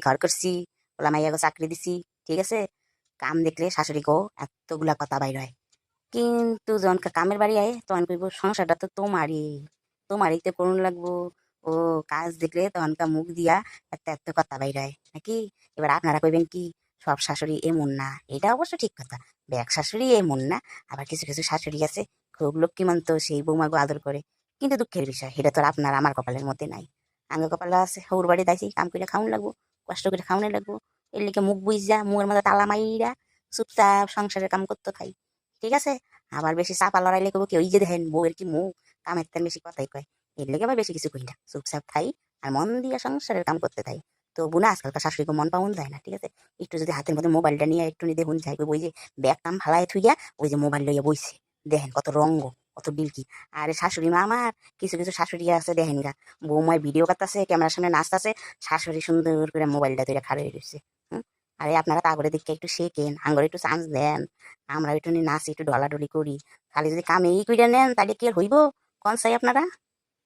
ঘর করছি, ওলা মাইয়াকে চাকরি দিছি, ঠিক আছে? কাম দেখলে শাশুড়ি গো এতগুলা কথা বাইর হয়, কিন্তু যখন কামের বাড়ি আয় তখন কইব সংসারটা তো তোমারই তো করুন লাগবো। ও কাজ দেখলে তখনকার মুখ দিয়া এত এত কথা বাইর হয় নাকি? এবার আপনারা কইবেন কি সব শাশুড়ি এমন না, এটা অবশ্য ঠিক কথা। ব্যাগ শাশুড়ি এমন না, আবার কিছু কিছু শাশুড়ি আছে খুব লক্ষ্মীমন্ত, সেই বৌমাগো আদর করে। কিন্তু দুঃখের বিষয় এটা তো আর আপনার আমার কপালের মধ্যে নাই। আঙ্গ কপালে আছে হৌর বাড়ি দাইছি কাম করে খাউন লাগবো, কষ্ট করে খাউনে লাগবো। এর লিগে মুখ বুঝা মুখের মধ্যে তালা মাইরা চুপচাপ সংসারের কাম করতে থাই, ঠিক আছে? আবার বেশি চাপা লড়াইলে কব কি ওই যে দেখেন বউয়ের কি মুখ, কামের তেন বেশি কথাই কয়। এর লেগে আবার বেশি কিছু কই না, চুপচাপ থাই আর মন দিয়ে সংসারের কাম করতে থাই। তো বুনা আজকালকার শাশুড়িকে মন পাউন যায় না, ঠিক আছে? একটু যদি হাতের মধ্যে মোবাইলটা নিয়ে একটু নিয়ে দেখুন যাই ওই যে ব্যাগ কাম ফালাই থুইয়া ওই যে মোবাইল লইয়া বইছে, দেখেন কত রঙ্গ, কত বিলকি। আর শাশুড়ি মা আমার কিছু কিছু শাশুড়ি আছে দেখেন গা, বৌমায় ভিডিও করতেছে, ক্যামেরার সামনে নাচতেছে, শাশুড়ি সুন্দর করে মোবাইলটা ধরে খাড়া হয়ে রয়েছে। আরে আপনারা তা করে দেখে একটু শেখেন, আঙ্গরে একটু চান্স দেন, আমরা একটু নাচি, একটু ডলাডলি করি। খালি যদি কামে কইরা নেন তাহলে কি আর হইব? কোন চাই আপনারা?